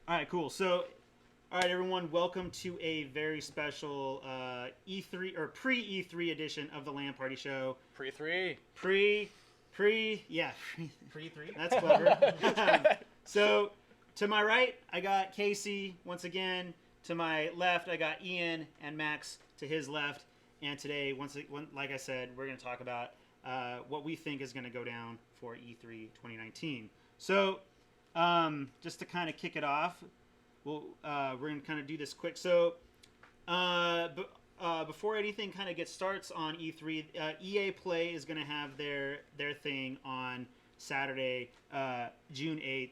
All right, cool. So, all right, everyone, welcome to a very special E3 or pre-E3 edition of the LAN Party Show. Pre-3. Yeah, pre-3. That's clever. So, to my right, I got Casey once again. To my left, I got Ian and Max to his left. And today, like I said, we're going to talk about what we think is going to go down for E3 2019. So, just to kind of kick it off, we're going to kind of do this quick. So, before anything kind of gets starts on E3, EA Play is going to have their thing on Saturday, June 8th.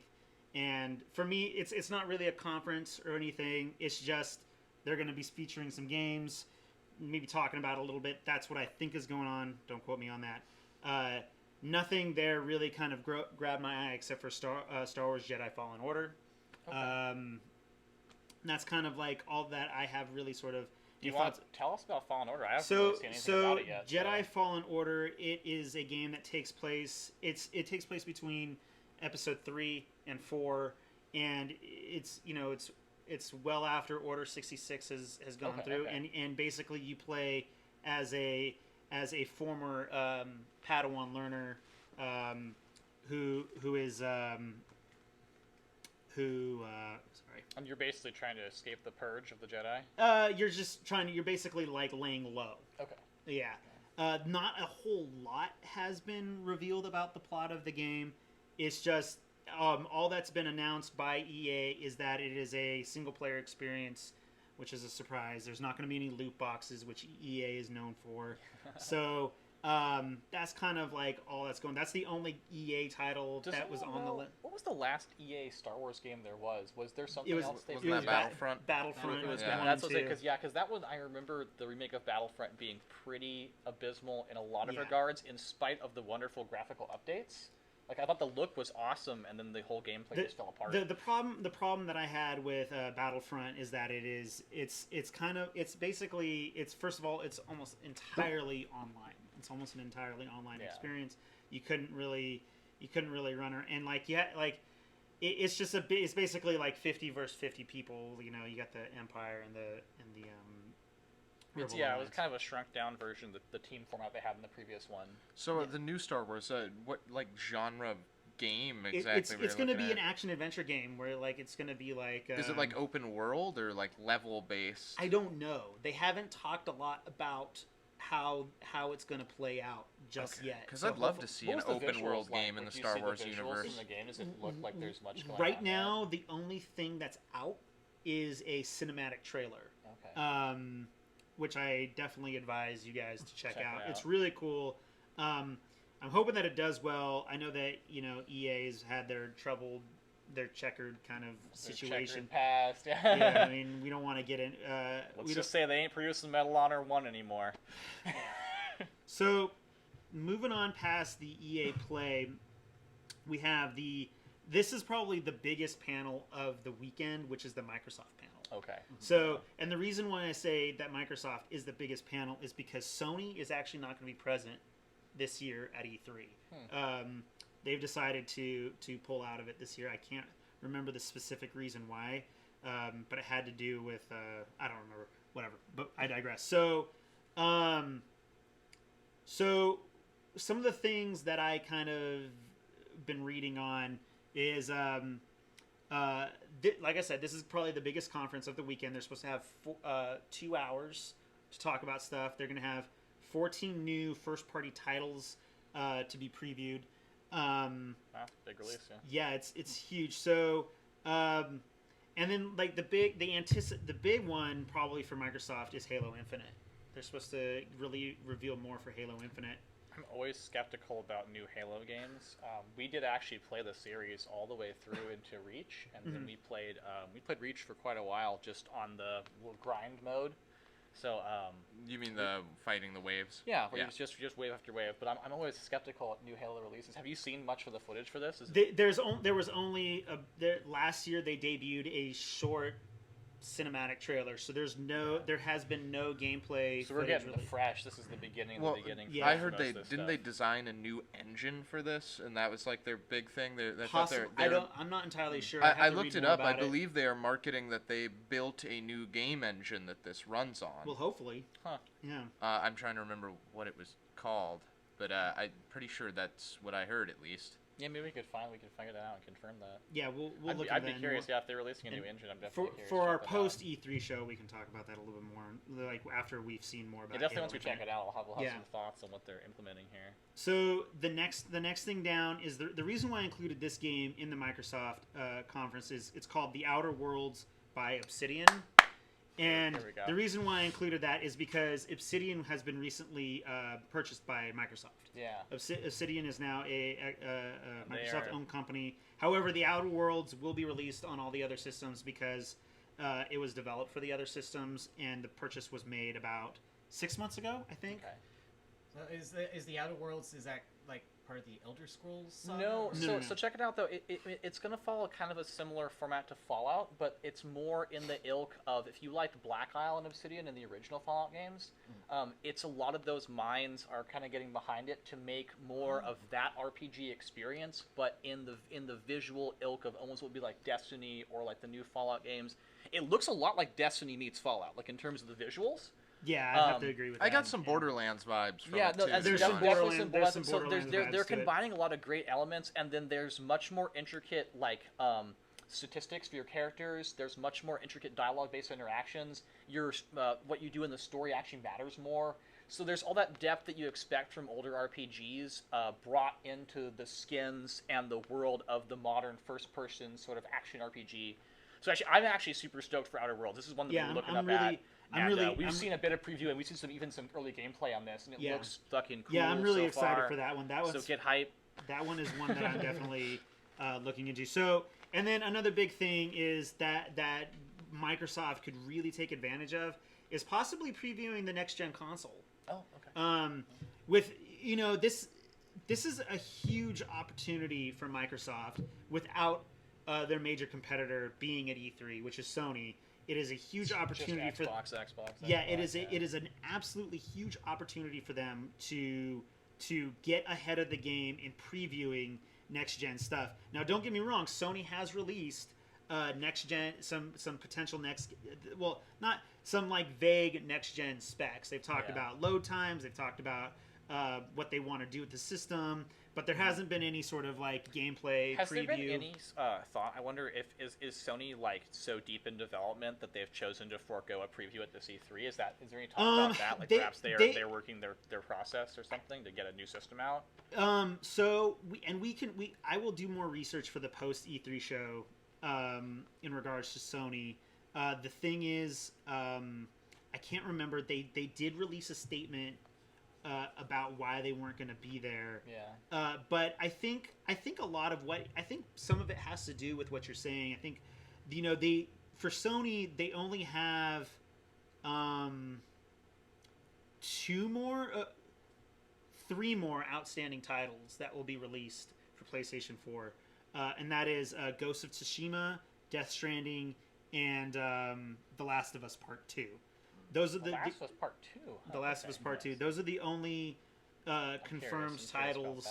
And for me, it's not really a conference or anything. It's just they're going to be featuring some games, maybe talking about it a little bit. That's what I think is going on. Don't quote me on that. Nothing there really kind of grabbed my eye except for Star Wars Jedi Fallen Order. Okay. That's kind of like all that I have really sort of. Do you want to tell us about Fallen Order? I haven't really seen anything about it yet. Jedi Fallen Order, it is a game that takes place. It takes place between Episode 3 and 4, and it's well after Order 66 has gone through, and basically you play as a former Padawan learner who is sorry. And you're basically trying to escape the purge of the Jedi? You're basically like laying low. Okay. Yeah. Not a whole lot has been revealed about the plot of the game. It's just all that's been announced by EA is that it is a single-player experience, which is a surprise. There's not going to be any loot boxes, which EA is known for. So that's kind of like all that's going. That's the only EA title that was on the list. What was the last EA Star Wars game there was? Was there something else? Wasn't that Battlefront? Battlefront. It was yeah. That's what I was because that one I remember the remake of Battlefront being pretty abysmal in a lot of regards, in spite of the wonderful graphical updates. Like, I thought the look was awesome, and then the whole gameplay just fell apart. The problem that I had with Battlefront is that first of all, it's almost entirely online. It's almost an entirely online experience. You couldn't really run her, and it's basically like 50 versus 50 people. You know, you got the Empire and the it was kind of a shrunk down version of the team format they had in the previous one. So the new Star Wars, what like genre of game exactly? It's going to be an action adventure game where like it's going to be like. Is it like open world or like level based? I don't know. They haven't talked a lot about how it's going to play out just yet. Because I'd love to see an open world game in the Star Wars universe. In the game, does it look like there's much going right on now? there? The only thing that's out is a cinematic trailer. Okay. Which I definitely advise you guys to check out. It's really cool. I'm hoping that it does well. I know that EA's had their checkered kind of situation. Checkered past. Yeah, I mean, we don't want to get in. Let's just say they ain't producing Medal Honor 1 anymore. So, moving on past the EA Play, we have this is probably the biggest panel of the weekend, which is the Microsoft panel. Okay. So, and the reason why I say that Microsoft is the biggest panel is because Sony is actually not going to be present this year at E3. They've decided to pull out of it this year. I can't remember the specific reason why, but it had to do with I don't remember. Whatever. But I digress. So, so some of the things that I kind of been reading on is. Like I said, this is probably the biggest conference of the weekend. They're supposed to have 2 hours to talk about stuff. They're going to have 14 new first-party titles to be previewed. Wow, big release, yeah. Yeah, it's huge. So, and then like the big one probably for Microsoft is Halo Infinite. They're supposed to really reveal more for Halo Infinite. I'm always skeptical about new Halo games. We did actually play the series all the way through into Reach, and then we played Reach for quite a while just on the grind mode. So you mean the fighting the waves? Yeah, where it's just wave after wave. But I'm always skeptical at new Halo releases. Have you seen much of the footage for this? There was only last year they debuted a short cinematic trailer. So there has been no gameplay. So we're footage getting really. the fresh. This is the beginning. Well, the beginning. yeah. I heard for most they of this didn't stuff. they design a new engine for this, and that was like their big thing. I'm not entirely sure. I have to looked read it more up. I about believe they are marketing that they built a new game engine that this runs on. Well, hopefully. Huh. Yeah. I'm trying to remember what it was called, but I'm pretty sure that's what I heard at least. Yeah, maybe we could figure that out and confirm that. Yeah, we'll I'd look be, at I'd that. be and curious. more. Yeah, if they're releasing a new And engine, I'm definitely curious. For our to check that out. post E3 show, we can talk about that a little bit more, like after we've seen more about. Yeah, definitely Halo once we check Infinite. it out, we'll have Yeah. some thoughts on what they're implementing here. So the next thing down is the reason why I included this game in the Microsoft conference is it's called The Outer Worlds by Obsidian. And Here we go. the reason why I included that is because Obsidian has been recently purchased by Microsoft. Yeah. Obsidian is now a They Microsoft-owned company. However, The Outer Worlds will be released on all the other systems because it was developed for the other systems, and the purchase was made about 6 months ago, I think. Okay. So is the Outer Worlds, is that like part of the Elder Scrolls saga? No, No. so check it out though. It's gonna follow kind of a similar format to Fallout, but it's more in the ilk of if you liked Black Isle and Obsidian in the original Fallout games, it's a lot of those minds are kind of getting behind it to make more of that RPG experience, but in the visual ilk of almost what would be like Destiny or like the new Fallout games. It looks a lot like Destiny meets Fallout, like in terms of the visuals. Yeah, I have to agree with that. I got some Yeah. Borderlands vibes from Yeah, it no, too. There's to some be honest. Borderlands- there's some so Borderlands they're vibes to it. combining a lot of great elements, and then there's much more intricate statistics for your characters. There's much more intricate dialogue-based interactions. Your what you do in the story actually matters more. So there's all that depth that you expect from older RPGs brought into the skins and the world of the modern first-person sort of action RPG. So actually, I'm actually super stoked for Outer Worlds. This is one that Yeah, we're looking I'm up really- at. I'm And, really- we've I'm- seen a bit of preview, and we've seen some early gameplay on this, and it Yeah. looks fucking cool. Yeah, I'm really so excited far. for that one. So get hype. That one is one that I'm definitely looking into. So, and then another big thing is that Microsoft could really take advantage of is possibly previewing the next gen console. Oh, okay. With this is a huge opportunity for Microsoft without their major competitor being at E3, which is Sony. It is a huge opportunity just Xbox. Yeah, it is. yeah. It is an absolutely huge opportunity for them to get ahead of the game in previewing next gen stuff. Now, don't get me wrong. Sony has released next gen some potential next. Well, not some like vague next gen specs. They've talked Yeah. about load times. They've talked about what they want to do with the system. But there hasn't been any sort of like gameplay Has preview. there been any thought? I wonder if is Sony like so deep in development that they've chosen to forego a preview at this E3? Is there any talk about that? Like perhaps they're working their process or something to get a new system out. So I will do more research for the post E3 show in regards to Sony. The thing is, I can't remember. They did release a statement about why they weren't going to be there. Yeah. But I think a lot of some of it has to do with what you're saying. I think, for Sony they only have three more outstanding titles that will be released for PlayStation 4, and that is Ghost of Tsushima, Death Stranding, and The Last of Us Part 2. Those are The Last of Us Part 2. The Last of Us Part 2. Those are the only confirmed titles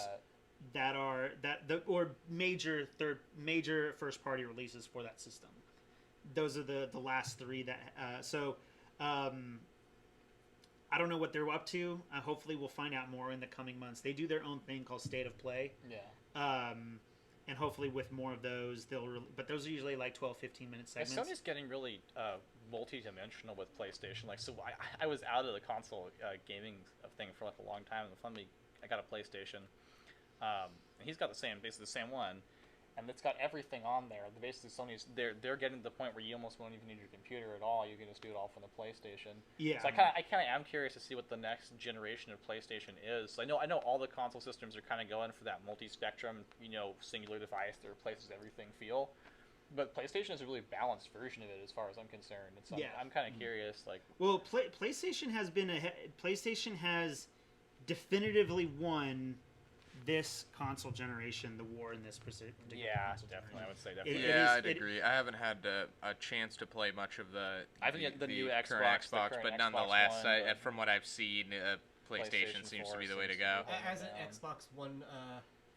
or major first party releases for that system. Those are the last three that I don't know what they're up to. Hopefully we'll find out more in the coming months. They do their own thing called State of Play. Yeah. And hopefully with more of those, but those are usually like 12-15 minute segments. Sony's getting really multi-dimensional with PlayStation. Like, so I was out of the console gaming thing for like a long time, and finally I got a PlayStation. And he's got basically the same one, and it's got everything on there. Basically, Sony's they're getting to the point where you almost won't even need your computer at all. You can just do it all from the PlayStation. Yeah. So I kind of am curious to see what the next generation of PlayStation is. So I know all the console systems are kind of going for that multi-spectrum, singular device that replaces everything feel. But PlayStation is a really balanced version of it, as far as I'm concerned. And so I'm kind of curious, like. Well, PlayStation has definitively won this console generation, the war in this particular Yeah, console definitely. I generation. would say definitely. Yeah, is- I'd agree. I haven't had a chance to play much of the I think the new current Xbox, the Xbox, current but Xbox nonetheless, One, but from what I've seen, PlayStation seems to be the way to go. As an down. Xbox One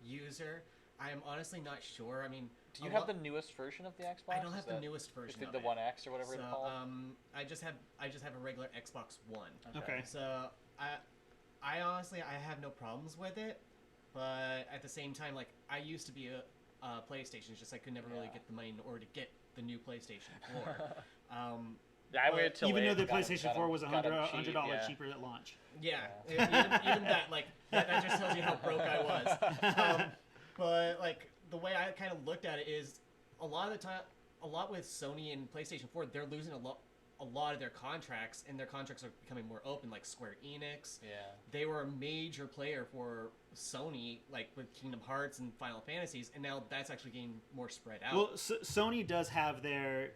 user, I am honestly not sure. I mean, Do you have the newest version of the Xbox? I don't have the newest Is version. it of the it. One X or whatever So, it's called? I just have a regular Xbox One. Okay. So I honestly I have no problems with it, but at the same time, like I used to be a PlayStation, it's just I could never really Yeah. get the money in order to get the new PlayStation 4. Yeah, I waited till Even though the got 'em- PlayStation got 'em- 4 was got 'em $100 cheap, $100 yeah. cheaper at launch. Yeah, even that, like that just tells you how broke I was. But like the way I kind of looked at it is a lot of the time, a lot with Sony and PlayStation 4, they're losing a lot of their contracts, and their contracts are becoming more open. Like Square Enix, Yeah. they were a major player for Sony, like with Kingdom Hearts and Final Fantasies, and now that's actually getting more spread out. Well, Sony does have their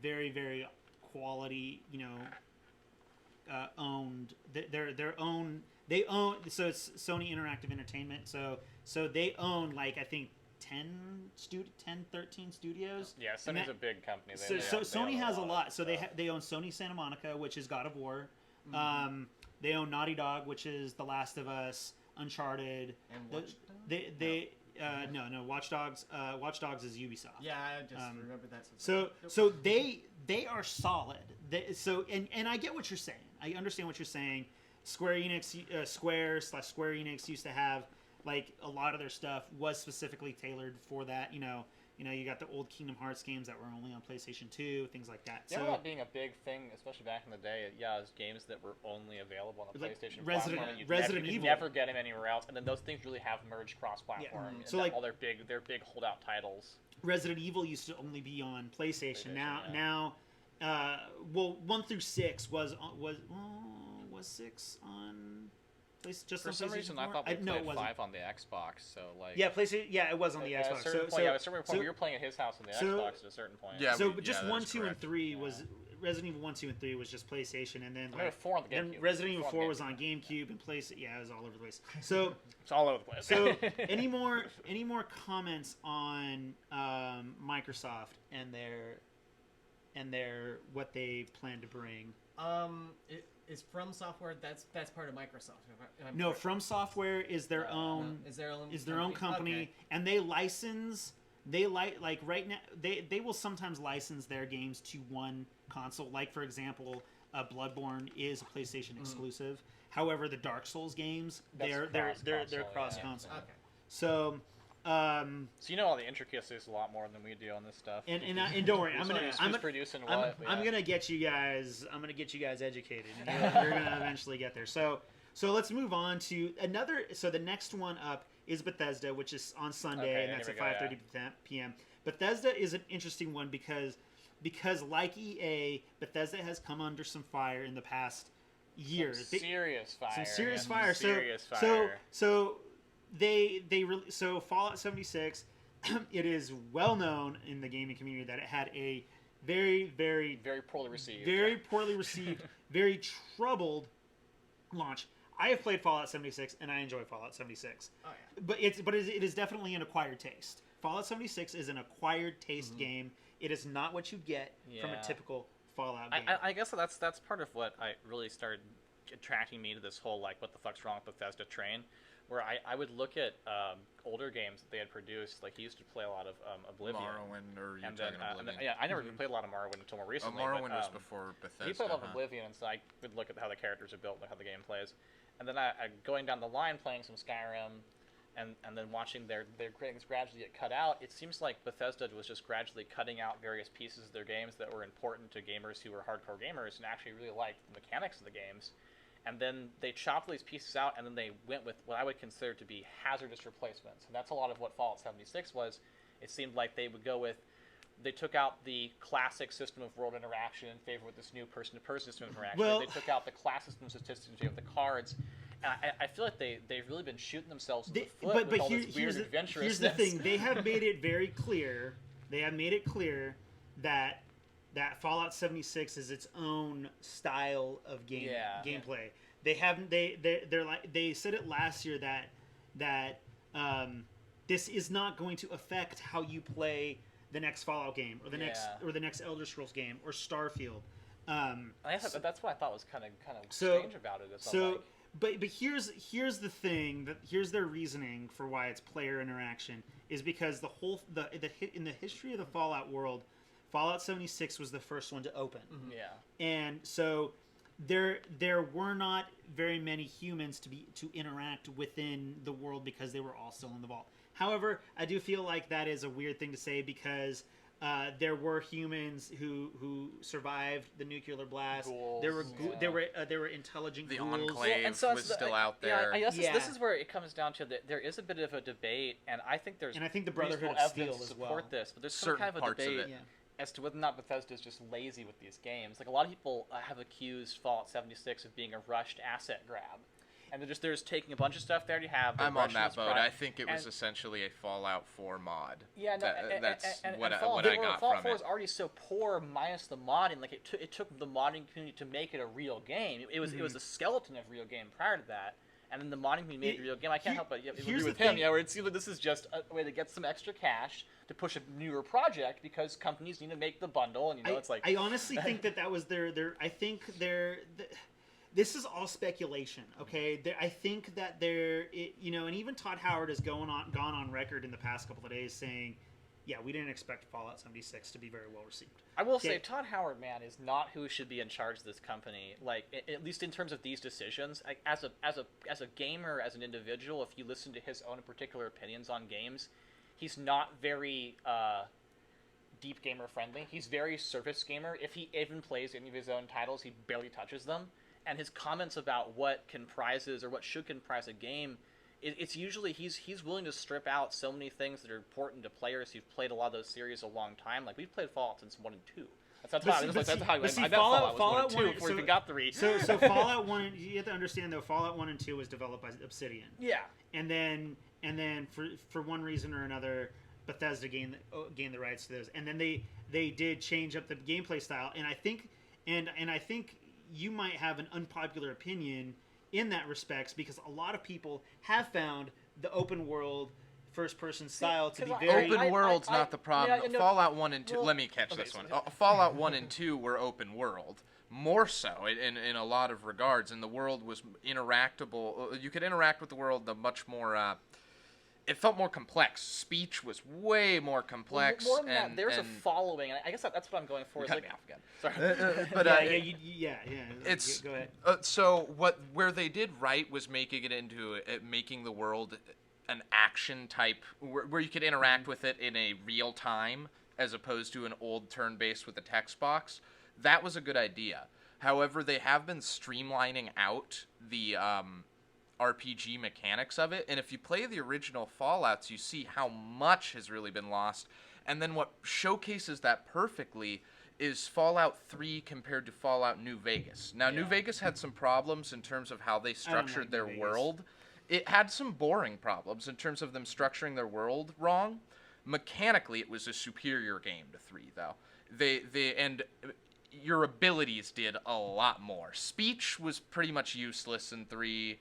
very very quality, owned their own. They own, so it's Sony Interactive Entertainment. So they own like I think 13 studios. Yeah, And Sony's that- a big company. They, So, they so own- they Sony own has a lot. of So they stuff. they own Sony Santa Monica, which is God of War. Mm-hmm. They own Naughty Dog, which is The Last of Us, Uncharted. And The- Watch Dogs? They no Watch Dogs. Watch Dogs is Ubisoft. Yeah, I just Um, remember that. So they are solid. And I get what you're saying. I understand what you're saying. Square Enix, Square Enix used to have like a lot of their stuff was specifically tailored for that. You got the old Kingdom Hearts games that were only on PlayStation 2, things like that. Yeah, So that being a big thing, especially back in the day. Yeah, it was games that were only available on the Like PlayStation Resident- platform. And Resident you could Evil. never get them anywhere else, and then those things really have merged cross-platform. Yeah. And So, that- like- all their big holdout titles. Resident Evil used to only be on PlayStation. PlayStation, Now, 1 through 6 was 6 on just For on some PlayStation reason, 4? I thought we no, it played wasn't. 5 on the Xbox. So like. Yeah, PlayStation. Yeah, it was on the At a Xbox. certain point, at a certain point, we were playing at his house on the Xbox at a certain point. Yeah, So we- just that 1, is 2, and correct. 3 Yeah. was Resident Evil 1, 2, and 3 was just PlayStation, and then I remember 4 on the then GameCube. Resident Evil 4 was GameCube. on GameCube and PlayStation. Yeah, it was all over the place. So It's all over the place. so any more comments on Microsoft and their what they plan to bring? Is From Software that's part of Microsoft? Am I No, correct? From Software is their own. Is their own company, Okay. and they license. Like right now, they will sometimes license their games to one console. Like for example, Bloodborne is a PlayStation exclusive. However, the Dark Souls games That's they're cross-console, cross yeah. console. Okay. So, So you know all the intricacies a lot more than we do on this stuff. and don't worry, Who's producing what? I'm yeah. gonna get you guys. I'm gonna get you guys educated. You're gonna eventually get there. So let's move on to another. So the next one up is Bethesda, which is on Sunday, Okay, and that's here at we go, 5:30 p.m. Bethesda is an interesting one because like EA, Bethesda has come under some fire in the past year. Some serious fire. Some serious yeah, fire. Serious so fire. so Fallout 76. It is well known in the gaming community that it had a very very poorly received. very poorly received, very troubled launch. I have played Fallout 76 and I enjoy Fallout 76, Oh yeah. but it is definitely an acquired taste. Fallout 76 is an acquired taste game. It is not what you get from a Yeah. typical Fallout game. I guess that's part of what I really started attracting me to this whole like what the fuck's wrong with Bethesda train, where I would look at older games that they had produced. Like he used to play a lot of Oblivion. Morrowind, or you're And then, talking and then- Oblivion? yeah, I never even played a lot of Morrowind until more recently. Morrowind but, was before Bethesda. He played a lot of huh? Oblivion, and so I would look at how the characters are built, like how the game plays, and then I going down the line playing some Skyrim, and then watching their things gradually get cut out. It seems like Bethesda was just gradually cutting out various pieces of their games that were important to gamers who were hardcore gamers and actually really liked the mechanics of the games. And then they chopped these pieces out, and then they went with what I would consider to be hazardous replacements. And that's a lot of what Fallout 76 was. It seemed like they would go with, they took out the classic system of world interaction in favor of this new person-to-person system of interaction. Well- They took out the class system statistics of the cards. And I feel like they've really been shooting themselves in the foot with all this weird adventurousness. Here's the thing: they have made it very clear. They have made it clear that Fallout 76 is its own style of Yeah. gameplay. They haven't. They're like they said it last year that that this is not going to affect how you play the next Fallout game or the next Elder Scrolls game or Starfield. I guess that's what I thought was kind of strange about it. But here's the thing here's their reasoning for why it's player interaction is because in the history of the Fallout world, Fallout 76 was the first one to open. Mm-hmm. Yeah. And so there were not very many humans to interact within the world because they were all still in the vault. However, I do feel like that is a weird thing to say because there were humans who survived the nuclear blast. Ghouls, there were intelligent the ghouls. Enclave was still out there. I guess this is where it comes down to that there is a bit of a debate, and I think there's the Brotherhood of evidence Steel to as well. support this, but there's some Certain kind of a parts debate of it. as to whether or not Bethesda is just lazy with these games. Like a lot of people have accused Fallout 76 of being a rushed asset grab. And they're just taking a bunch of stuff they already have. I'm on that boat. I think it was essentially a Fallout 4 mod. Yeah, no, that's what I got Fallout from 4 it. was already so poor minus the modding. Like it took the modding community to make it a real game. It was a skeleton of a real game prior to that, and then the modding community made it a real game. I can't help but agree with him. Where it seems like this is just a way to get some extra cash to push a newer project because companies need to make the bundle, and it's like. I honestly think that was their. I think this is all speculation, okay? I think that and even Todd Howard has gone on record in the past couple of days saying, yeah, we didn't expect Fallout 76 to be very well received. I will say, Todd Howard, man, is not who should be in charge of this company. Like, at least in terms of these decisions, like, as a gamer, as an individual, if you listen to his own particular opinions on games, he's not very deep gamer friendly. He's very surface gamer. If he even plays any of his own titles, he barely touches them. And his comments about what comprises or what should comprise a game, it's usually he's willing to strip out so many things that are important to players who've played a lot of those series a long time. Like we've played Fallout since 1 and 2. That's how Fallout 1 and 2 before we got 3. So Fallout 1, you have to understand though, Fallout 1 and 2 was developed by Obsidian. Yeah. And then for one reason or another, Bethesda gained the rights to those. And then they did change up the gameplay style. And I think you might have an unpopular opinion in that respects because a lot of people have found the open world first person style to be very open world's not the problem. Yeah, Fallout 1 and 2 let me catch this one. Fallout 1 and 2 were open world, more so in a lot of regards, and the world was interactable. You could interact with the world much more it felt more complex. Speech was way more complex. More than that, there's a following. I guess that's what I'm going for. Cut me off again. Sorry. But It's go ahead. So where they did right was making it into making the world an action type where you could interact with it in a real time as opposed to an old turn-based with a text box. That was a good idea. However, they have been streamlining out the RPG mechanics of it, and if you play the original Fallouts, you see how much has really been lost. And then what showcases that perfectly is Fallout 3 compared to Fallout New Vegas. Now, New Vegas had some problems in terms of how they structured their world. It had some boring problems in terms of them structuring their world wrong. Mechanically, it was a superior game to 3, though. And your abilities did a lot more. Speech was pretty much useless in 3.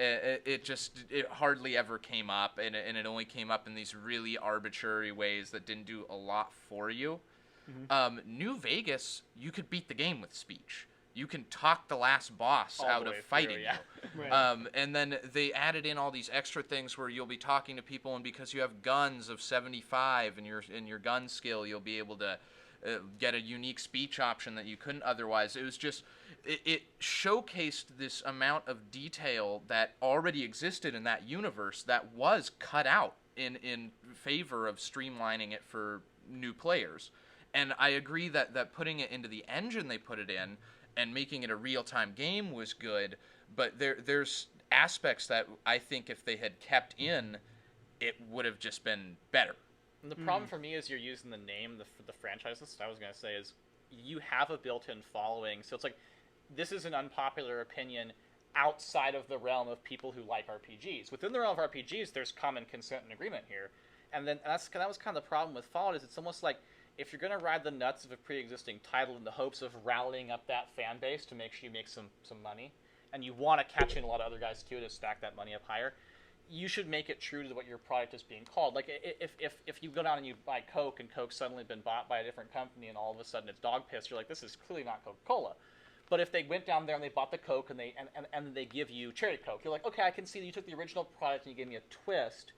It hardly ever came up, and it only came up in these really arbitrary ways that didn't do a lot for you. Mm-hmm. New Vegas, you could beat the game with speech. You can talk the last boss out of fighting you. Right. And then they added in all these extra things where you'll be talking to people, and because you have guns of 75 in your gun skill, you'll be able to get a unique speech option that you couldn't otherwise. It was just... It showcased this amount of detail that already existed in that universe that was cut out in favor of streamlining it for new players. And I agree that putting it into the engine they put it in and making it a real-time game was good, but there's aspects that I think if they had kept in, it would have just been better. And the problem for me is you're using the name, the franchise. That's what I was going to say is you have a built-in following. So it's like, this is an unpopular opinion outside of the realm of people who like RPGs. Within the realm of RPGs, there's common consent and agreement here. And then that was kind of the problem with Fallout is it's almost like if you're going to ride the nuts of a pre-existing title in the hopes of rallying up that fan base to make sure you make some money, and you want to catch in a lot of other guys too to stack that money up higher, you should make it true to what your product is being called. Like if you go down and you buy Coke and Coke's suddenly been bought by a different company and all of a sudden it's dog piss, you're like, this is clearly not Coca-Cola. But if they went down there and they bought the Coke and they give you cherry Coke, you're like, okay, I can see that you took the original product and you gave me a twist.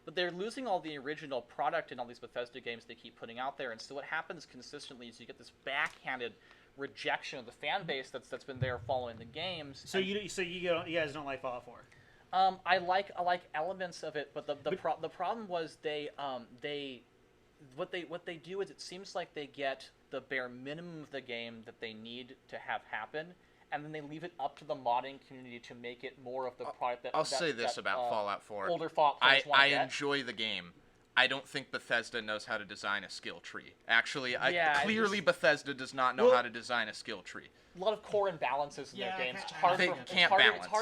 But they're losing all the original product in all these Bethesda games they keep putting out there, and so what happens consistently is you get this backhanded rejection of the fan base that's been there following the games. So you guys don't like Fallout 4? I like elements of it, but the problem was what they do is it seems like they get the bare minimum of the game that they need to have happen, and then they leave it up to the modding community to make it more of the product that. I'll say this about Fallout 4. Older Fallout players want to get. enjoy the game. I don't think Bethesda knows how to design a skill tree. Actually, clearly Bethesda does not know how to design a skill tree. A lot of core imbalances in their games. It's hard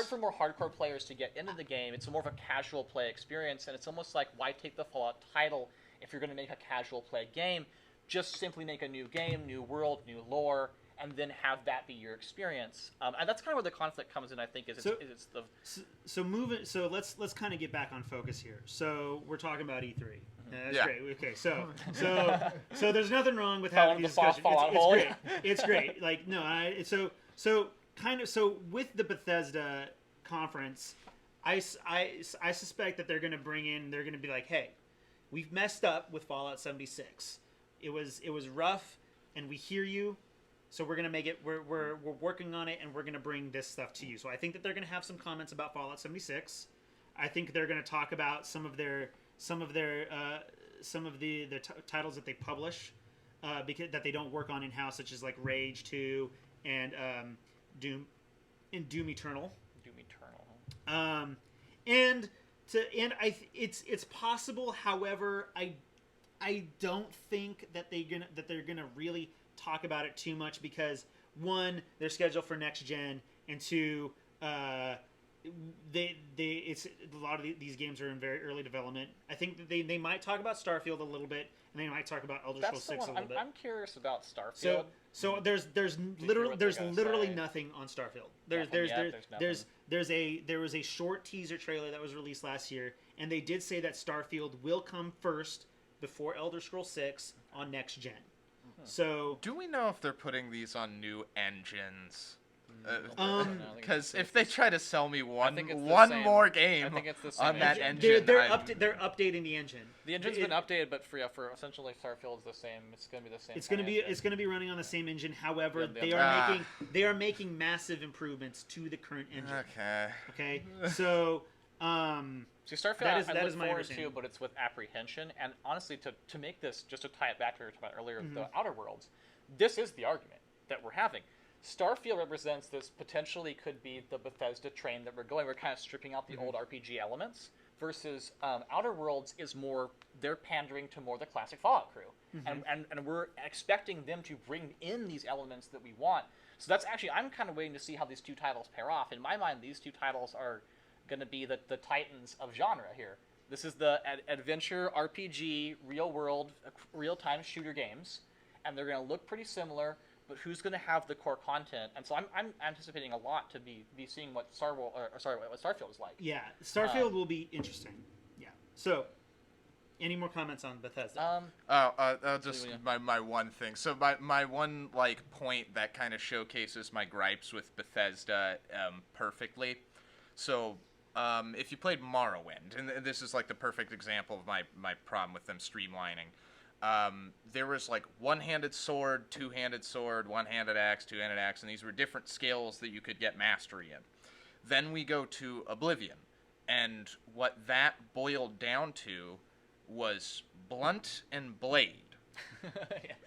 for more hardcore players to get into the game. It's more of a casual play experience, and it's almost like, why take the Fallout title if you're going to make a casual play game? Just simply make a new game, new world, new lore, and then have that be your experience. And that's kind of where the conflict comes in, I think. So let's kind of get back on focus here. So we're talking about E3. That's Yeah. great. Okay, so there's nothing wrong with having these discussions. It's great. It's great. Like so with the Bethesda conference, I suspect that they're going to be like, hey, we've messed up with Fallout 76. It was rough, and we hear you. So we're gonna make it. We're working on it, and we're gonna bring this stuff to you. So I think that they're gonna have some comments about Fallout 76. I think they're gonna talk about some of the titles that they publish, because that they don't work on in house, such as like Rage 2 and Doom Eternal. It's possible. However, I don't think that they're gonna really talk about it too much, because one, they're scheduled for next gen, and two, it's a lot of these games are in very early development. I think that they might talk about Starfield a little bit, and they might talk about Elder Scrolls 6 a little bit. I'm curious about Starfield. So there's literally nothing on Starfield. There was a short teaser trailer that was released last year, and they did say that Starfield will come first before Elder Scrolls 6 on next gen. So, do we know if they're putting these on new engines? Because if they try to sell me one more game on that engine, they're updating the engine. The engine's been updated, but for essentially Starfield is the same. It's going to be the same. It's going to be running on the same engine. However, they are making massive improvements to the current engine. Okay. So. See, Starfield, I look forward to, but it's with apprehension. And honestly, to make this, just to tie it back to what we were talking about earlier, the Outer Worlds, this is the argument that we're having. Starfield represents this potentially could be the Bethesda train that we're going. We're kind of stripping out the old RPG elements, versus Outer Worlds is more, they're pandering to more the classic Fallout crew. And we're expecting them to bring in these elements that we want. So that's actually, I'm kind of waiting to see how these two titles pair off. In my mind, these two titles are going to be the titans of genre here. This is the adventure RPG, real-time shooter games, and they're going to look pretty similar, but who's going to have the core content? And so I'm anticipating a lot to be seeing what what Starfield is like. Yeah, Starfield will be interesting. Yeah. So, any more comments on Bethesda? Just my one thing. So my one point that kind of showcases my gripes with Bethesda perfectly. So. If you played Morrowind, and this is like the perfect example of my problem with them streamlining, there was like one-handed sword, two-handed sword, one-handed axe, two-handed axe, and these were different skills that you could get mastery in. Then we go to Oblivion, and what that boiled down to was blunt and blade.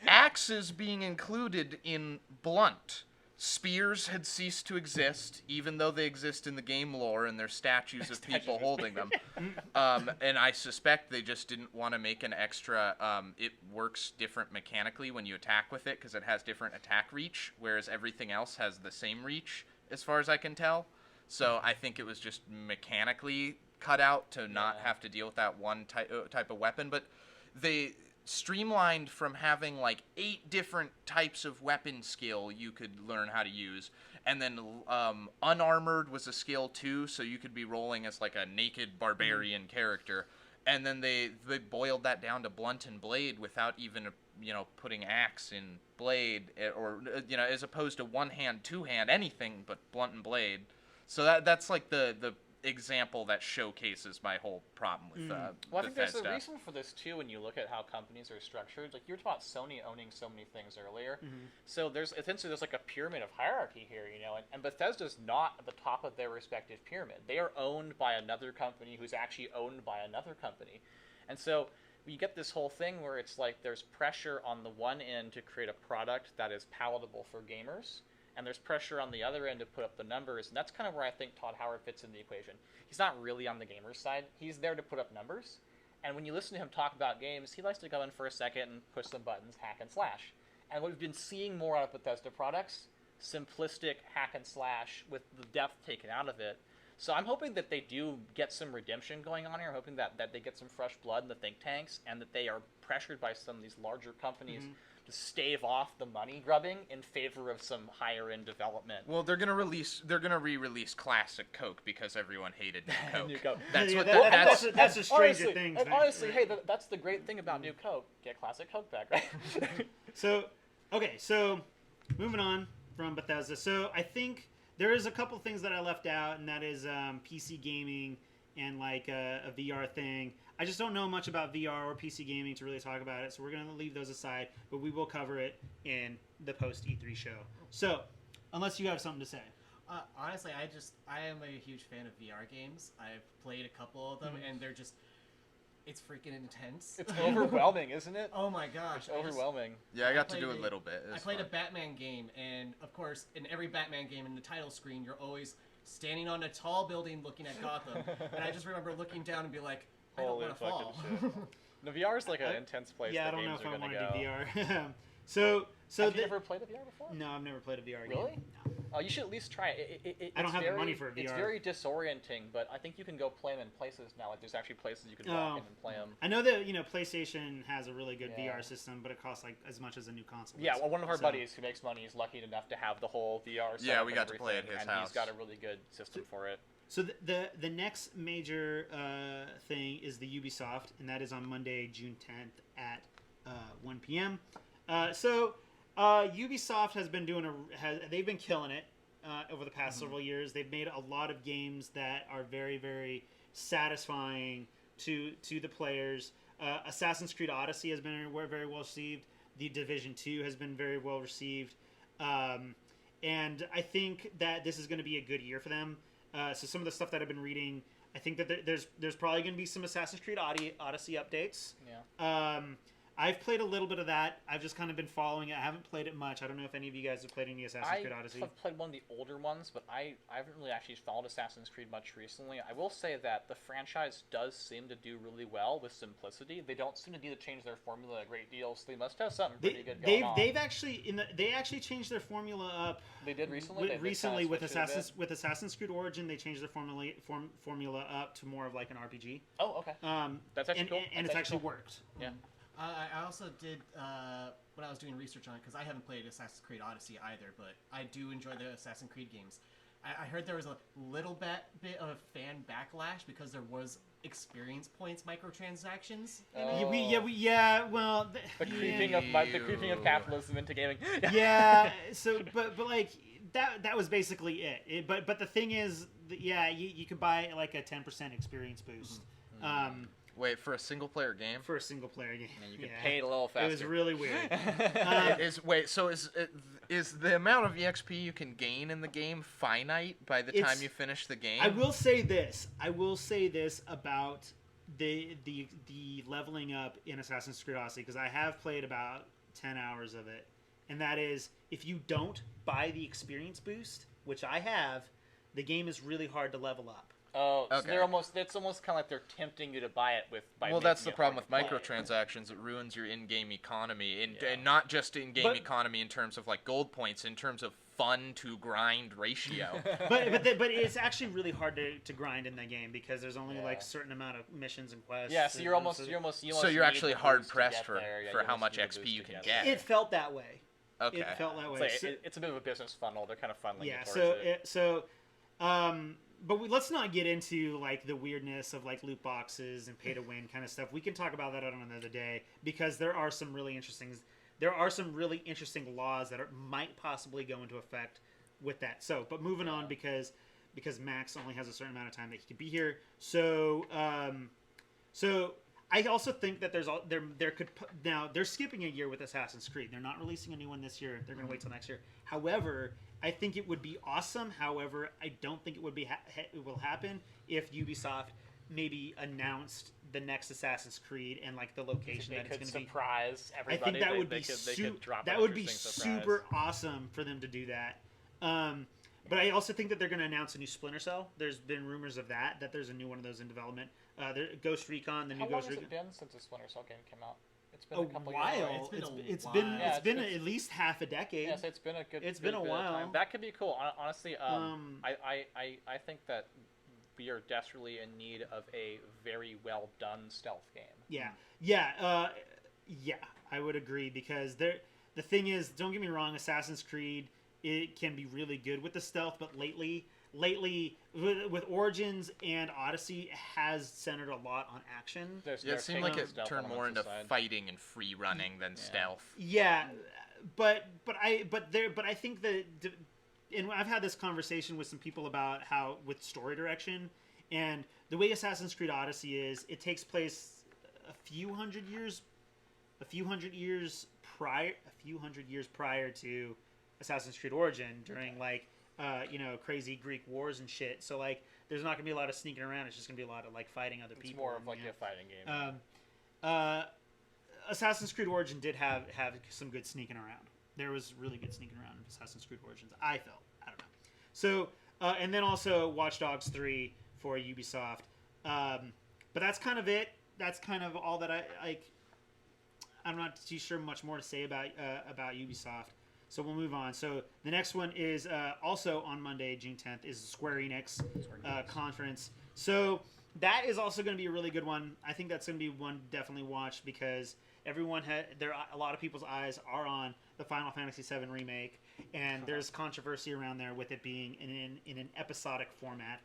Axes being included in blunt. Spears had ceased to exist, even though they exist in the game lore and they're statues of people holding them. And I suspect they just didn't want to make an extra... it works different mechanically when you attack with it, because it has different attack reach, whereas everything else has the same reach, as far as I can tell. So I think it was just mechanically cut out to not have to deal with that one type of weapon. But they... streamlined from having like 8 different types of weapon skill you could learn how to use, and then unarmored was a skill too, so you could be rolling as like a naked barbarian character. And then they boiled that down to blunt and blade without even putting axe in blade, or as opposed to one hand, two hand, anything but blunt and blade. So that's like the example that showcases my whole problem with Well, I think there's Bethesda. a reason for this too when you look at how companies are structured. Like you were talking about Sony owning so many things earlier. So there's like a pyramid of hierarchy here, and Bethesda's not at the top of their respective pyramid. They are owned by another company who's actually owned by another company. And so you get this whole thing where it's like there's pressure on the one end to create a product that is palatable for gamers, and there's pressure on the other end to put up the numbers, and that's kind of where I think Todd Howard fits in the equation. He's not really on the gamer's side. He's there to put up numbers, and when you listen to him talk about games, he likes to go in for a second and push some buttons, hack and slash. And what we've been seeing more out of Bethesda products, simplistic hack and slash with the depth taken out of it. So I'm hoping that they do get some redemption going on here. I'm hoping that they get some fresh blood in the think tanks, and that they are pressured by some of these larger companies to stave off the money grubbing in favor of some higher end development. Well, they're gonna re-release Classic Coke because everyone hated New Coke. New Coke. That's what that's a Stranger honestly, Things. and man. honestly, hey, that's the great thing about New Coke. Get Classic Coke back, right? So moving on from Bethesda. So I think there is a couple things that I left out, and that is PC gaming and like a VR thing. I just don't know much about VR or PC gaming to really talk about it, so we're going to leave those aside, but we will cover it in the post E3 show. So, unless you have something to say. Honestly, I am a huge fan of VR games. I've played a couple of them, and they're just, it's freaking intense. It's overwhelming, isn't it? Oh my gosh. It's overwhelming. Yeah, I got to played do a little bit. I played a Batman game, and of course, in every Batman game, in the title screen, you're always standing on a tall building looking at Gotham. And I just remember looking down and be like, I don't Holy want to fall. fucking shit. The VR is like an intense place Yeah, I that don't know games if are I going want to to go. do VR. so Have you ever played a VR before? No, I've never played a VR Really? game. No. Oh, you should at least try it. I don't have the money for a It's VR. very disorienting, but I think you can go play them in places now. Like there's actually places you can walk in and play them. I know that PlayStation has a really good Yeah. VR system, but it costs like as much as a new console. Yeah, does. well, one of our So- buddies who makes money is lucky enough to have the whole VR. Yeah, setup we and got to play at everything, his and house. he's got a really good system for it. So the next major thing is the Ubisoft, and that is on Monday, June 10th at 1 p.m. Ubisoft has been they've been killing it over the past several years. They've made a lot of games that are very, very satisfying to the players. Assassin's Creed Odyssey has been very well received. The Division 2 has been very well received. And I think that this is going to be a good year for them. So some of the stuff that I've been reading, I think that there's probably going to be some Assassin's Creed Odyssey updates. Yeah. I've played a little bit of that. I've just kind of been following it. I haven't played it much. I don't know if any of you guys have played any Assassin's Creed Odyssey. I've played one of the older ones, but I haven't really actually followed Assassin's Creed much recently. I will say that the franchise does seem to do really well with simplicity. They don't seem to need to change their formula a great deal, so they must have something pretty good going on. They've actually changed their formula up. They did recently. Recently with switched it a bit? Assassin's Creed Origin, they changed their formula up to more of like an RPG. Oh, okay. That's actually cool. And it's actually worked. Yeah. I also did, when I was doing research on it, because I haven't played Assassin's Creed Odyssey either, but I do enjoy the Assassin's Creed games. I heard there was a little bit of fan backlash because there was experience points microtransactions. Well, The creeping of capitalism into gaming. Yeah. So, but like that was basically it. But the thing is, you could buy like a 10% experience boost. Wait, for a single player game? For a single player game. And you can pay it a little faster. It was really weird. Is the amount of EXP you can gain in the game finite by the time you finish the game? I will say this about the leveling up in Assassin's Creed Odyssey, because I have played about 10 hours of it, and that is, if you don't buy the experience boost, which I have, the game is really hard to level up. Oh, so Okay. it's almost kind of like they're tempting you to buy it Well, that's the problem with hard to play. microtransactions. It ruins your in-game economy, and not just in-game economy in terms of like gold points, in terms of fun to grind ratio. but it's actually really hard to grind in that game, because there's only like a certain amount of missions and quests. Yeah, so you So you're need actually the hard boost to pressed get there. Yeah, for you how almost much need the XP boost you to can get get. there. It felt that way. Okay. It felt that way. It's, like, it's a bit of a business funnel. They're kind of funneling yeah. it towards it. But let's not get into like the weirdness of like loot boxes and pay to win kind of stuff. We can talk about that on another day because there are some really interesting laws that might possibly go into effect with that. So, but moving on because Max only has a certain amount of time that he can be here. So I also think that they're skipping a year with Assassin's Creed. They're not releasing a new one this year. They're going to wait till next year. However, I think it would be awesome. However, I don't think it would be it will happen if Ubisoft maybe announced the next Assassin's Creed and like the location that it's going to be. Surprise everybody. I think that would be super awesome for them to do that. But I also think that they're going to announce a new Splinter Cell. There's been rumors of that there's a new one of those in development. Ghost Recon, the new Ghost Recon. How long has it been since the Splinter Cell game came out? It's been a couple while. Years. It's been at least half a decade. Yes, it's been a good. It's been a while. That could be cool. Honestly, I think that we are desperately in need of a very well done stealth game. Yeah. I would agree because the thing is, don't get me wrong, Assassin's Creed, it can be really good with the stealth, but lately with Origins and Odyssey, it has centered a lot on action. It seemed like it turned more into fighting and free running than stealth. Yeah, but I think that, and I've had this conversation with some people about how with story direction and the way Assassin's Creed Odyssey is, it takes place a few hundred years prior to Assassin's Creed Origin during like crazy Greek wars and shit. So like there's not gonna be a lot of sneaking around. It's just gonna be a lot of like fighting other people. It's more of like a fighting game. Assassin's Creed Origin did have some good sneaking around. There was really good sneaking around in Assassin's Creed Origins. I don't know. So and then also Watch Dogs 3 for Ubisoft. But that's kind of it. That's kind of all that I like. I'm not too sure much more to say about Ubisoft. So we'll move on. So the next one is also on Monday, June 10th, is Square Enix conference. So that is also going to be a really good one. I think that's going to be one definitely watch because a lot of people's eyes are on the Final Fantasy VII remake, and there's controversy around there with it being in an episodic format.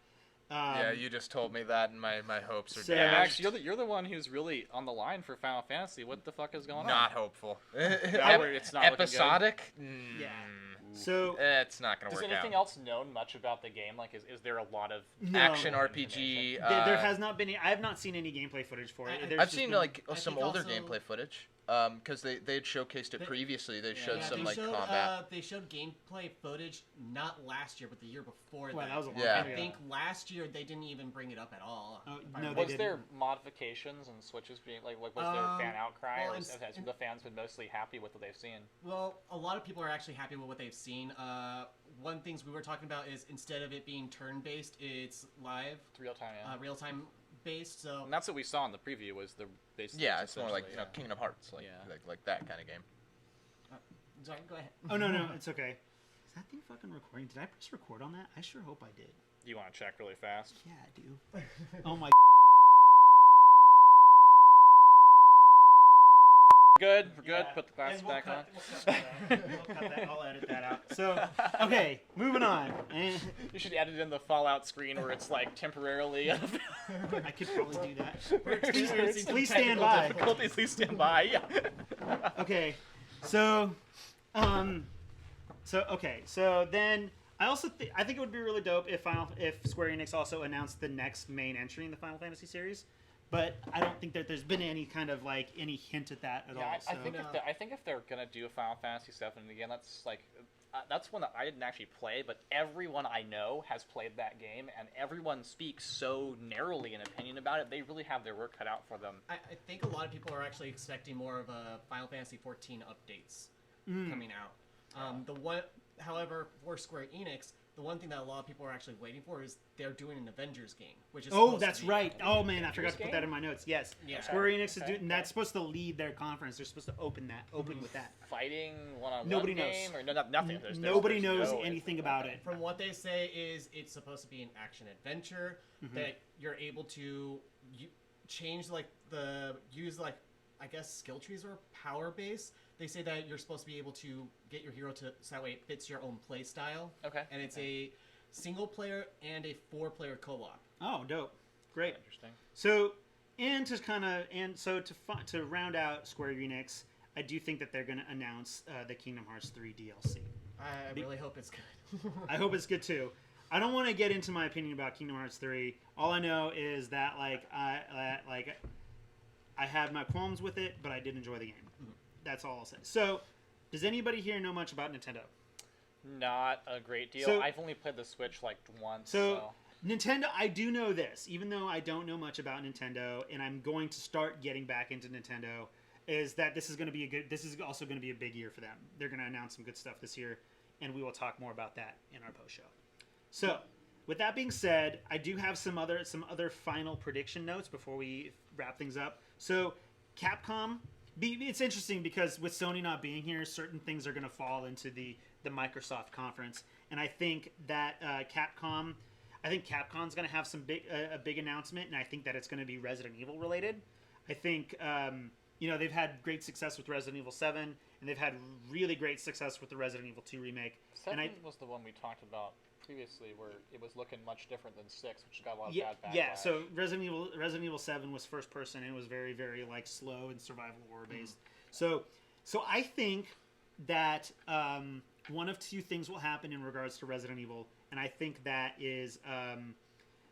Yeah, you just told me that, and my hopes are dashed. Yeah, Max, you're the one who's really on the line for Final Fantasy. What the fuck is going on? Not hopeful. It's not episodic. Yeah. So it's not going to work out. Is anything else known much about the game? Like, is there a lot of action RPG? There has not been. I have not seen any gameplay footage for it. I've seen some older gameplay footage. Because they had showcased it previously. They showed some combat. They showed gameplay footage not last year, but the year before. Well, that was a long I time ago. think last year they didn't even bring it up at all. No, was there modifications and switches being was there fan outcry, or has the fans been mostly happy with what they've seen? Well, a lot of people are actually happy with what they've seen. One things we were talking about is instead of it being turn-based, it's live. It's real time. Yeah. Real time. Based, so and that's what we saw in the preview was the base. Yeah, it's more like Kingdom Hearts, like that kind of game. Sorry, go ahead. Oh no, it's okay. Is that thing fucking recording? Did I press record on that? I sure hope I did. You want to check really fast? Yeah, I do. Oh my. We're good. Yeah. Put the glasses back on. We'll cut that. I'll edit that out. So, okay, moving on. You should edit in the Fallout screen where it's like temporarily. I could probably do that. Please stand by. Please stand by. Yeah. Okay, so then I also I think it would be really dope if Square Enix also announced the next main entry in the Final Fantasy series. But I don't think that there's been any kind of any hint at that at all. I think if they're gonna do a Final Fantasy VII again, that's one that I didn't actually play, but everyone I know has played that game, and everyone speaks so narrowly an opinion about it. They really have their work cut out for them. I think a lot of people are actually expecting more of a Final Fantasy 14 updates coming out. However, for Square Enix, the one thing that a lot of people are actually waiting for is they're doing an Avengers game, which is that's right. Oh man, I forgot to put that in my notes. Yes, yeah. Square Enix is doing that's supposed to lead their conference. They're supposed to open with that. Fighting one-on-one Nobody game knows. Or nothing. Nobody knows anything about it. From what they say is it's supposed to be an action adventure that you're able to change I guess, skill trees or power base. They say that you're supposed to be able to get your hero to so that way it fits your own play style. Okay. And it's a single player and a 4-player co-op. Oh, dope. Great. Interesting. So, to round out Square Enix, I do think that they're going to announce the Kingdom Hearts 3 DLC. I really hope it's good. I hope it's good too. I don't want to get into my opinion about Kingdom Hearts 3. All I know is that I had my qualms with it, but I did enjoy the game. Mm-hmm. That's all I'll say. So, does anybody here know much about Nintendo? Not a great deal. So- I've only played the Switch like once. So, Nintendo, I do know this, even though I don't know much about Nintendo, and I'm going to start getting back into Nintendo, is that this is also going to be a big year for them. They're going to announce some good stuff this year, and we will talk more about that in our post show. So, with that being said, I do have some other final prediction notes before we wrap things up. So, Capcom, it's interesting because with Sony not being here, certain things are going to fall into the Microsoft conference, and I think that Capcom's going to have a big announcement, and I think that it's going to be Resident Evil related. I think they've had great success with Resident Evil 7, and they've had really great success with the Resident Evil 2 remake. 7 was the one we talked about previously, where it was looking much different than 6, which got a lot of Yeah, bad backlash. yeah. So Resident Evil 7 was first person, and it was very, very like slow and survival horror based. So I think that one of two things will happen in regards to Resident Evil, and I think that is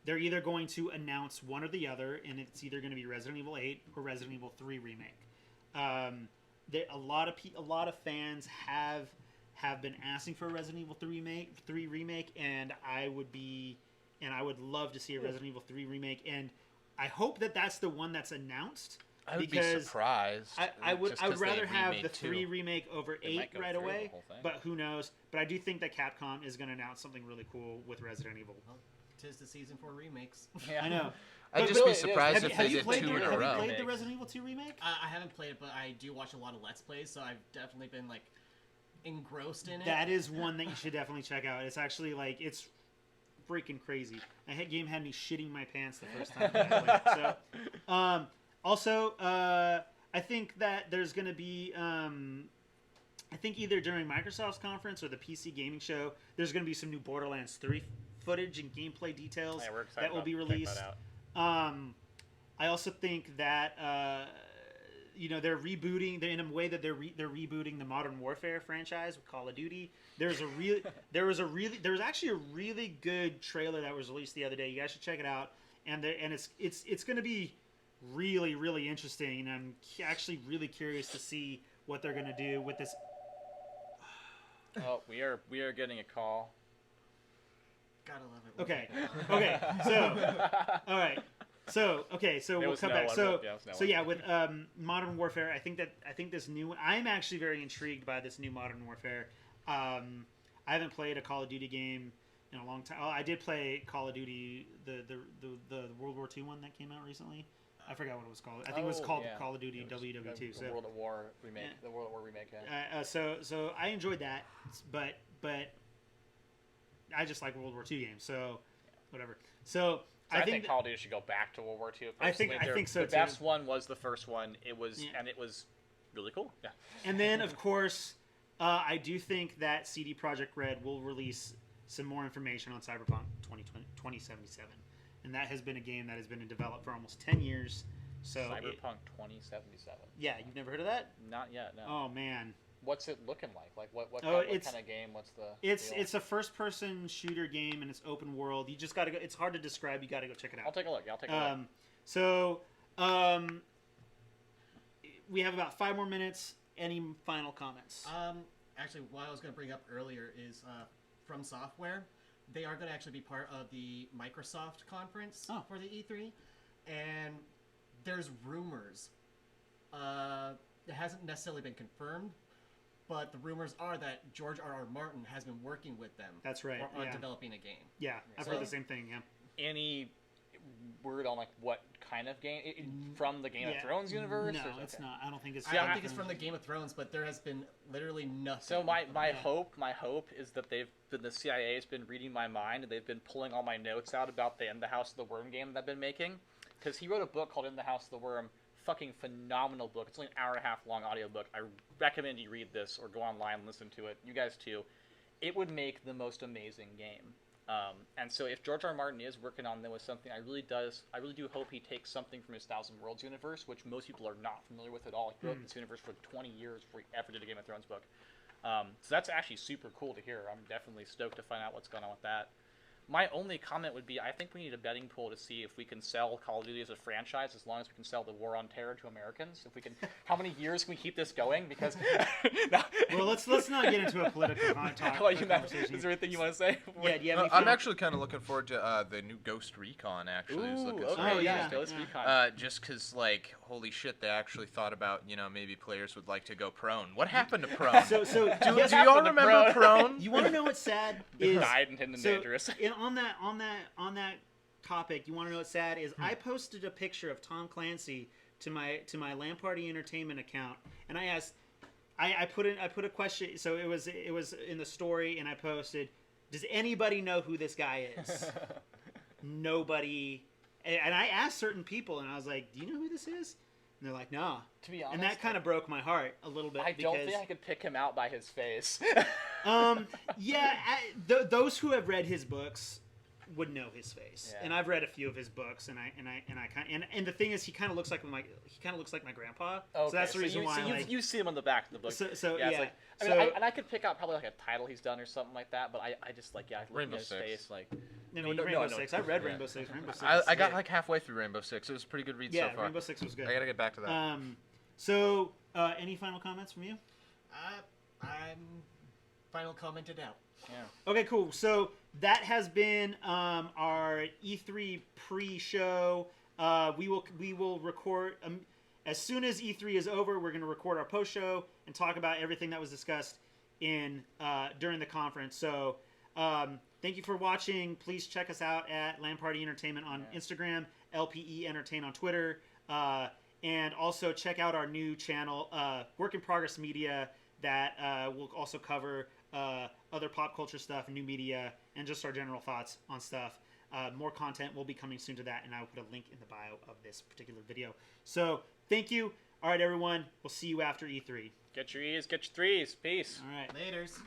they're either going to announce one or the other, and it's either going to be Resident Evil 8 or Resident Evil 3 remake. A lot of fans have been asking for a Resident Evil 3 remake, and I would love to see a Resident Evil 3 remake, and I hope that that's the one that's announced. I would be surprised. I would rather have the 3 2. remake over They 8 might go right through the away, whole thing. but who knows? But I do think that Capcom is going to announce something really cool with Resident Evil. Well, 'tis the season for remakes. Yeah. I know. I'd But just really, be surprised have if you they did played 2 in a have you row. played the Resident Evil 2 remake? I haven't played it, but I do watch a lot of Let's Plays, so I've definitely been like engrossed in it. That is one that you should definitely check out. It's actually like it's freaking crazy. That game had me shitting my pants the first time that I played it. So, also, I think that there's going to be, I think either during Microsoft's conference or the PC gaming show, there's going to be some new Borderlands 3 footage and gameplay details Yeah, we're excited that will about be checking released. that out. I also think that they're rebooting. They're in a way that they're rebooting the Modern Warfare franchise with Call of Duty. There was actually a really good trailer that was released the other day. You guys should check it out. And it's going to be really, really interesting. And I'm actually really curious to see what they're going to do with this. Oh, we are getting a call. Gotta love it. Okay. So, all right. So we'll was come no back. one, So yeah, it was no so one. yeah, with Modern Warfare, I think this new one. I'm actually very intrigued by this new Modern Warfare. I haven't played a Call of Duty game in a long time. Oh, I did play Call of Duty, the World War II one that came out recently. I forgot what it was called. I think it was called yeah. Call of Duty It was WW2. The So World at War remake. Yeah. The World at War remake. Yeah. so I enjoyed that, but I just like World War II games. So whatever. So. So I think Call of Duty should go back to World War II. I think so The too. best one was the first one. It was Yeah. and it was really cool. Yeah. And then, of course, I do think that CD Projekt Red will release some more information on Cyberpunk 2077. And that has been a game that has been in development for almost 10 years. So Cyberpunk 2077. yeah, you've never heard of that? Not yet. No. Oh, man. What's it looking like? Like what it's- kind of game? What's the? It's deal? it's a first-person shooter game, and it's open world. You just got to go. It's hard to describe. You got to go check it out. I'll take a look. Yeah, I'll take a look. So, we have about 5 more minutes. Any final comments? Actually, what I was going to bring up earlier is From Software. They are going to actually be part of the Microsoft conference for the E3, and there's rumors. It hasn't necessarily been confirmed, but the rumors are that George R.R. Martin has been working with them. That's right. On Yeah. developing a game. Yeah, I've So- heard the same thing. Yeah. Any word on like what kind of game from the Game Yeah. of Thrones universe? No, or, it's okay. not. I don't think it's. I don't think it's from the Game of Thrones, but there has been literally nothing. So my Yeah. hope is that the CIA has been reading my mind and they've been pulling all my notes out about the In the House of the Worm game that I've been making, because he wrote a book called In the House of the Worm fucking phenomenal book. It's only an hour and a half long audiobook. I recommend you read this or go online and listen to it. You guys too. It would make the most amazing game. And so if George R. R. Martin is working on them with something, I really do hope he takes something from his Thousand Worlds universe, which most people are not familiar with at all. He wrote this universe for 20 years before he ever did a Game of Thrones book. So that's actually super cool to hear. I'm definitely stoked to find out what's going on with that. My only comment would be, I think we need a betting pool to see if we can sell Call of Duty as a franchise, as long as we can sell the War on Terror to Americans. If we can, how many years can we keep this going? Because well, let's not get into a political conversation. Is there anything you want to say? Yeah, do you have any I'm actually kind of looking forward to the new Ghost Recon. Actually, is looking okay, sweet. yeah. Ghost Recon. Just because, like, holy shit, they actually thought about, maybe players would like to go prone. What happened to prone? So do yes, y'all remember prone? You want to know what's sad? Is Died and hidden and dangerous. On that topic, you want to know what's sad is I posted a picture of Tom Clancy to my LAN Party Entertainment account, and I asked, I put a question. So it was in the story, and I posted, does anybody know who this guy is? Nobody. And I asked certain people, and I was like, do you know who this is? And they're like, no. To be honest, and that kind of broke my heart a little bit. I don't think I could pick him out by his face. Yeah, those who have read his books would know his face, and I've read a few of his books, and the thing is, he kind of looks like my grandpa. Okay, So that's the reason why. You see him on the back of the book. So yeah. yeah. Like, I could pick out probably like a title he's done or something like that, but I just like looking at his face like. Rainbow Six. I read Rainbow Six. Rainbow Six. I got like halfway through Rainbow Six. It was a pretty good read so far. Rainbow Six was good. I gotta get back to that. So any final comments from you? I'm final commented out. Yeah. Okay, cool. So that has been our E3 pre-show. We will record as soon as E3 is over. We're going to record our post-show and talk about everything that was discussed during the conference. So thank you for watching. Please check us out at LAN Party Entertainment on Instagram, LPE Entertain on Twitter, and also check out our new channel, Work in Progress Media, that will also cover other pop culture stuff, new media, and just our general thoughts on stuff. More content will be coming soon to that, and I will put a link in the bio of this particular video. So thank you. All right, everyone. We'll see you after E3. Get your E's, get your threes. Peace. All right. Laters.